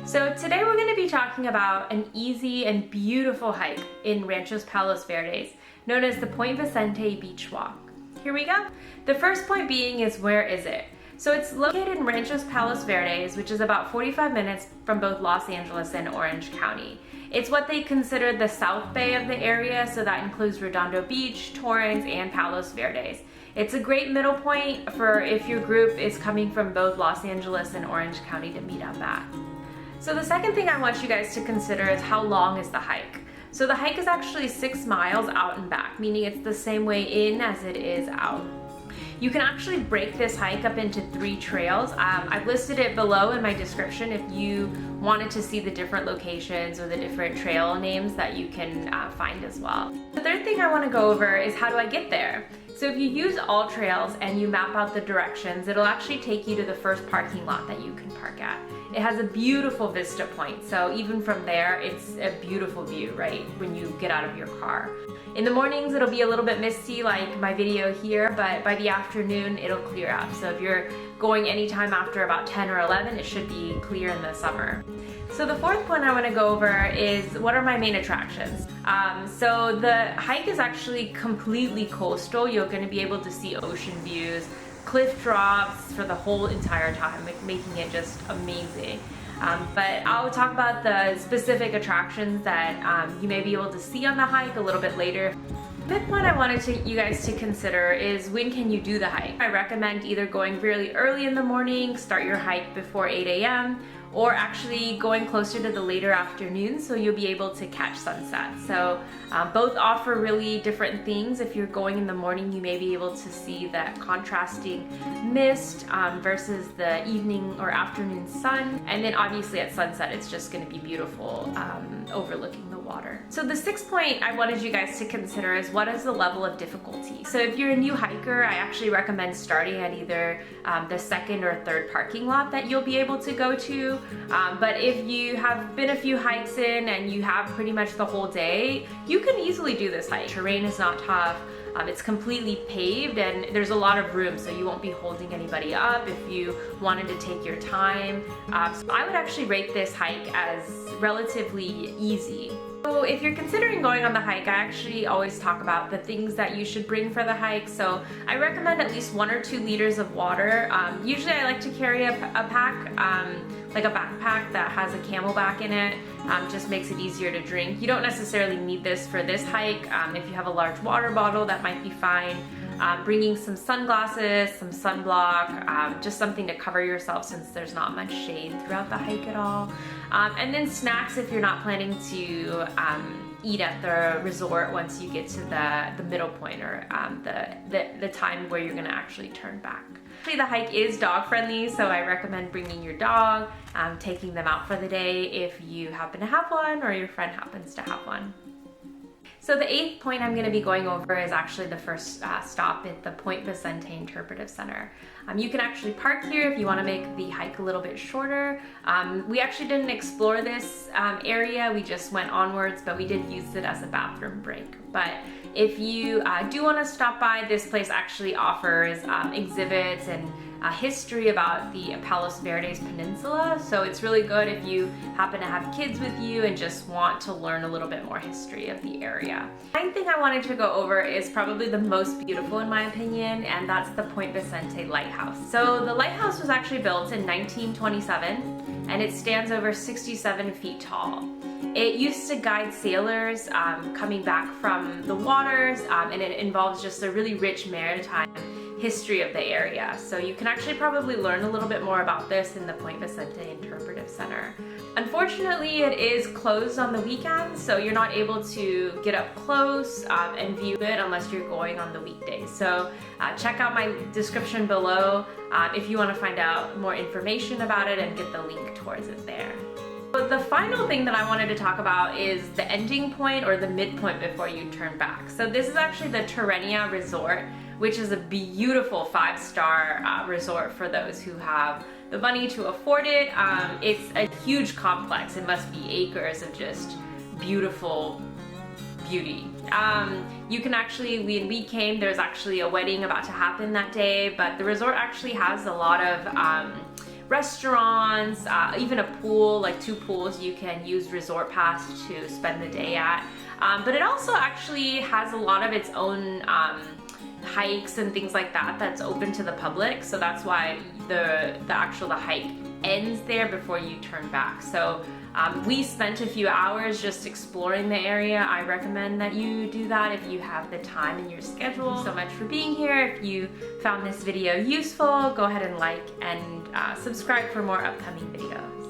So today we're going to be talking about an easy and beautiful hike in Ranchos Palos Verdes, known as the Point Vicente Beach Walk. Here we go. The first point being is, where is it? So it's located in Ranchos Palos Verdes, which is about 45 minutes from both Los Angeles and Orange County. It's what they consider the South Bay of the area, so that includes Redondo Beach, Torrance, and Palos Verdes. It's a great middle point for if your group is coming from both Los Angeles and Orange County to meet up at. So the second thing I want you guys to consider is, how long is the hike? So the hike is actually 6 miles out and back, meaning it's the same way in as it is out. You can actually break this hike up into 3 trails. I've listed it below in my description if you wanted to see the different locations or the different trail names that you can find as well. The third thing I want to go over is, how do I get there? So if you use all trails and you map out the directions, it'll actually take you to the first parking lot that you can park at. It has a beautiful vista point, so even from there, it's a beautiful view, right, when you get out of your car. In the mornings, it'll be a little bit misty like my video here, but by the afternoon, it'll clear up. So if you're going anytime after about 10 or 11, it should be clear in the summer. So the fourth point I want to go over is, what are my main attractions? So the hike is actually completely coastal. You're going to be able to see ocean views, cliff drops for the whole entire time, making it just amazing. But I'll talk about the specific attractions that you may be able to see on the hike a little bit later. The fifth point I wanted you guys to consider is, when can you do the hike? I recommend either going really early in the morning, start your hike before 8 a.m., or actually going closer to the later afternoon so you'll be able to catch sunset. So both offer really different things. If you're going in the morning, you may be able to see that contrasting mist versus the evening or afternoon sun. And then obviously at sunset, it's just gonna be beautiful overlooking the water. So the sixth point I wanted you guys to consider is, what is the level of difficulty? So if you're a new hiker, I actually recommend starting at either the second or third parking lot that you'll be able to go to. But if you have been a few hikes in and you have pretty much the whole day, you can easily do this hike. Terrain is not tough. It's completely paved and there's a lot of room, so you won't be holding anybody up if you wanted to take your time. So I would actually rate this hike as relatively easy. So if you're considering going on the hike, I actually always talk about the things that you should bring for the hike. So I recommend at least 1 or 2 liters of water. Usually I like to carry a pack, like a backpack that has a camelback in it. Just makes it easier to drink. You don't necessarily need this for this hike. If you have a large water bottle, that might be fine. Bringing some sunglasses, some sunblock, just something to cover yourself since there's not much shade throughout the hike at all. And then snacks if you're not planning to eat at the resort once you get to the middle point, or the time where you're gonna actually turn back. Actually, the hike is dog friendly, so I recommend bringing your dog, taking them out for the day if you happen to have one or your friend happens to have one. So the 8th point I'm going to be going over is actually the first stop at the Point Vicente Interpretive Center. You can actually park here if you want to make the hike a little bit shorter. We actually didn't explore this area, we just went onwards, but we did use it as a bathroom break. But if you do want to stop by, this place actually offers exhibits and history about the Palos Verdes Peninsula, so it's really good if you happen to have kids with you and just want to learn a little bit more history of the area. The 9th thing I wanted to go over is probably the most beautiful in my opinion, and that's the Point Vicente Lighthouse. So the lighthouse was actually built in 1927 and it stands over 67 feet tall. It used to guide sailors coming back from the waters, and it involves just a really rich maritime history of the area. So you can actually probably learn a little bit more about this in the Point Vicente Interpretive Center. Unfortunately, it is closed on the weekends, so you're not able to get up close and view it unless you're going on the weekdays. So check out my description below if you want to find out more information about it and get the link towards it there. But the final thing that I wanted to talk about is the ending point, or the midpoint before you turn back. So this is actually the Terrenia Resort, which is a beautiful 5-star resort for those who have the money to afford it. It's a huge complex. It must be acres of just beautiful beauty. You can actually, when we came, there's actually a wedding about to happen that day, but the resort actually has a lot of restaurants, even a pool, like 2 pools you can use Resort Pass to spend the day at. But it also actually has a lot of its own hikes and things like that that's open to the public, so that's why the hike ends there before you turn back. So we spent a few hours just exploring the area. I recommend that you do that if you have the time in your schedule. Thank you so much for being here. If you found this video useful, go ahead and like and subscribe for more upcoming videos.